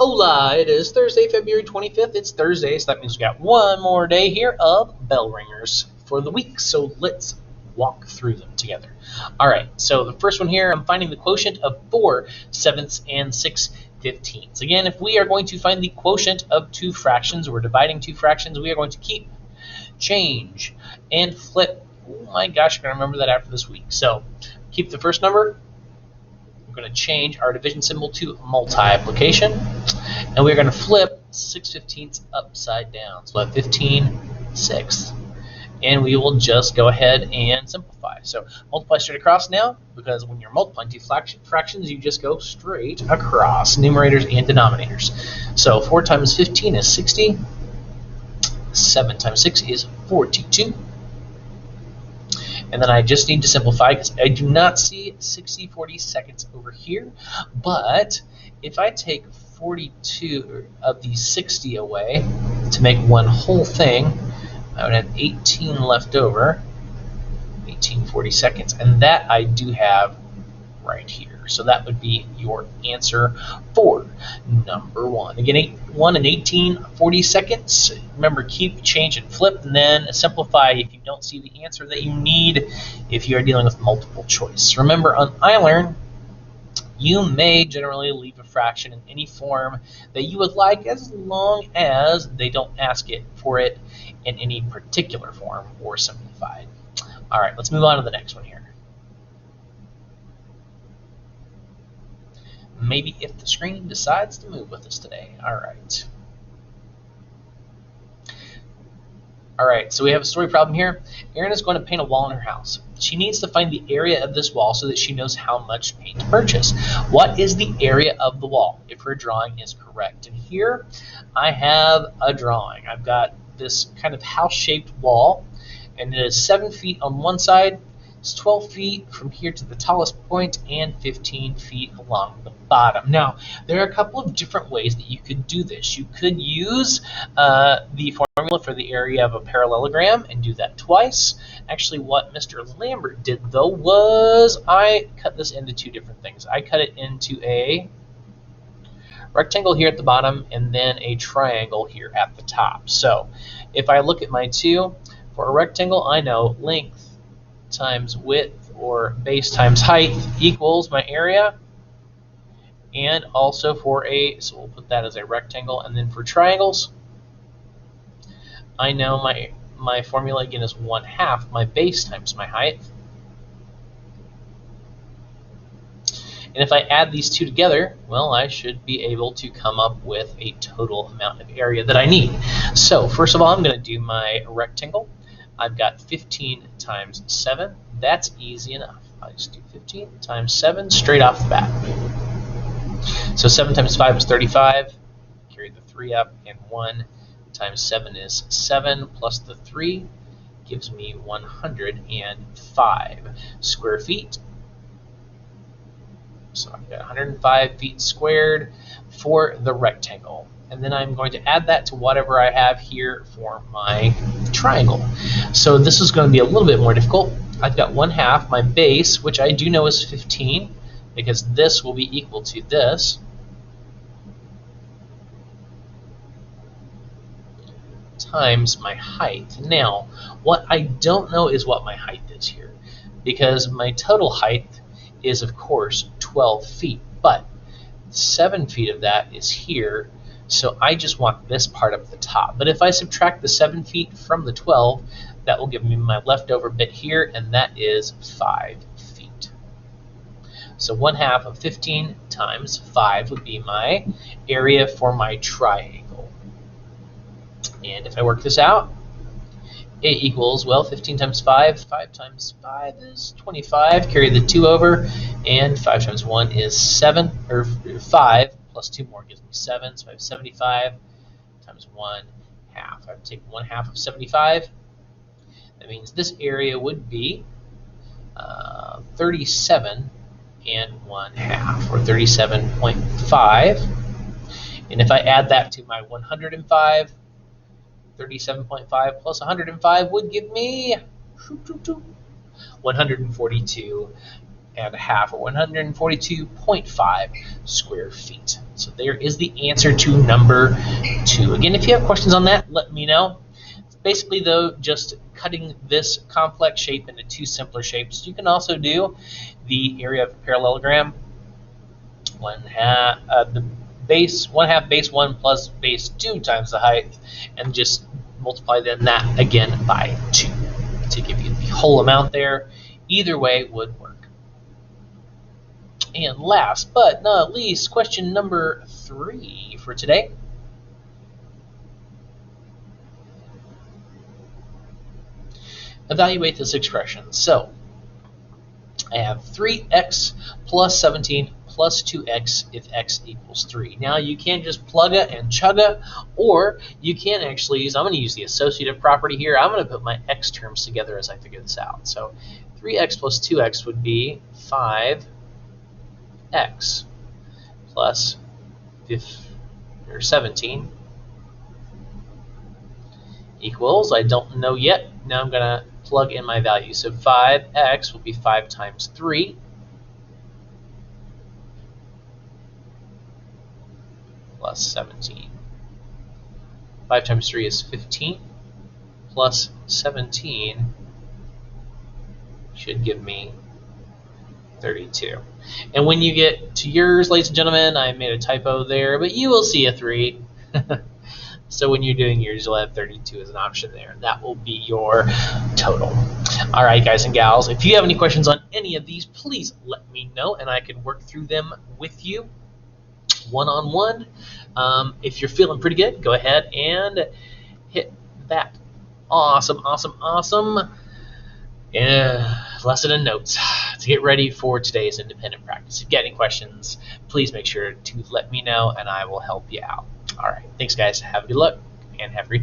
Hola, it is Thursday, February 25th. It's Thursday, so that means we got one more day here of bell ringers for the week. So let's walk through them together. All right, so the first one here, I'm finding the quotient of 4 sevenths and 6 fifteenths. Again, if we are going to find the quotient of two fractions, we're dividing two fractions, we are going to keep, change, and flip. Oh my gosh, I'm going to remember that after this week. So keep the first number. We're going to change our division symbol to multiplication, and we're going to flip 6 fifteenths upside down. So we'll have 15 sixths, and we will just go ahead and simplify. So multiply straight across now, because when you're multiplying two fractions, you just go straight across, numerators and denominators. So 4 times 15 is 60, 7 times 6 is 42. And then I just need to simplify because I do not see 60/40 seconds over here. But if I take 42 of the 60 away to make one whole thing, I would have 18 left over, 18/40 seconds. And that I do have right here. So that would be your answer for number 1. Again, 1 and 18/40 seconds. Remember, keep, change, and flip, and then simplify if you don't see the answer that you need if you are dealing with multiple choice. Remember, on iLearn, you may generally leave a fraction in any form that you would like, as long as they don't ask it for it in any particular form or simplified. All right, let's move on to the next one here. Maybe if the screen decides to move with us today. All right, so we have a story problem here. Erin is going to paint a wall in her house. She needs to find the area of this wall so that she knows how much paint to purchase. What is the area of the wall, if her drawing is correct? And here I have a drawing. I've got this kind of house-shaped wall, and it is 7 feet on one side. It's 12 feet from here to the tallest point and 15 feet along the bottom. Now, there are a couple of different ways that you could do this. You could use the formula for the area of a parallelogram and do that twice. Actually, what Mr. Lambert did, though, was I cut this into two different things. I cut it into a rectangle here at the bottom and then a triangle here at the top. So if I look at my two, for a rectangle, I know length times width, or base times height, equals my area. And also for so we'll put that as a rectangle. And then for triangles, I know my formula again is 1/2 my base times my height. And if I add these two together, well, I should be able to come up with a total amount of area that I need. So first of all, I'm going to do my rectangle. I've got 15 times 7. That's easy enough. I just do 15 times 7 straight off the bat. So 7 times 5 is 35. Carry the 3 up, and 1 times 7 is 7, plus the 3 gives me 105 square feet. So I've got 105 feet squared for the rectangle. And then I'm going to add that to whatever I have here for my triangle. So this is going to be a little bit more difficult. I've got 1/2 my base, which I do know is 15, because this will be equal to this, times my height. Now, what I don't know is what my height is here, because my total height is, of course, 12 feet, but 7 feet of that is here. So I just want this part up at the top. But if I subtract the 7 feet from the 12, that will give me my leftover bit here, and that is 5 feet. So 1/2 of 15 times 5 would be my area for my triangle. And if I work this out, it equals, well, 15 times 5. 5 times 5 is 25. Carry the 2 over, and 5 times 1 is 7, or 5. Plus 2 more gives me 7, so I have 75 times 1/2. I would take 1/2 of 75. That means this area would be 37 and 1/2, or 37.5. And if I add that to my 105, 37.5 plus 105 would give me 142 or 142.5 square feet. So there is the answer to number 2. Again, if you have questions on that, let me know. Basically, though, just cutting this complex shape into 2 simpler shapes. You can also do the area of a parallelogram. 1/2 the base 1/2 base 1 plus base 2 times the height, and just multiply then that again by 2 to give you the whole amount there. Either way would work. And last but not least, question number 3 for today. Evaluate this expression. So I have 3x plus 17 plus 2x if x equals 3. Now you can just plug it and chug it, or you can actually use, I'm going to use the associative property here. I'm going to put my x terms together as I figure this out. So 3x plus 2x would be 5x plus 17 equals, I don't know yet. Now I'm going to plug in my value. So 5x will be 5 times 3 plus 17. 5 times 3 is 15 plus 17 should give me 32. And when you get to yours, ladies and gentlemen, I made a typo there, but you will see a 3. So when you're doing yours, you'll have 32 as an option there. That will be your total. All right, guys and gals, if you have any questions on any of these, please let me know, and I can work through them with you one-on-one. If you're feeling pretty good, go ahead and hit that awesome lesson and notes to get ready for today's independent practice. If you got any questions, please make sure to let me know, and I will help you out. All right, thanks, guys. Have a good luck, and have a great day.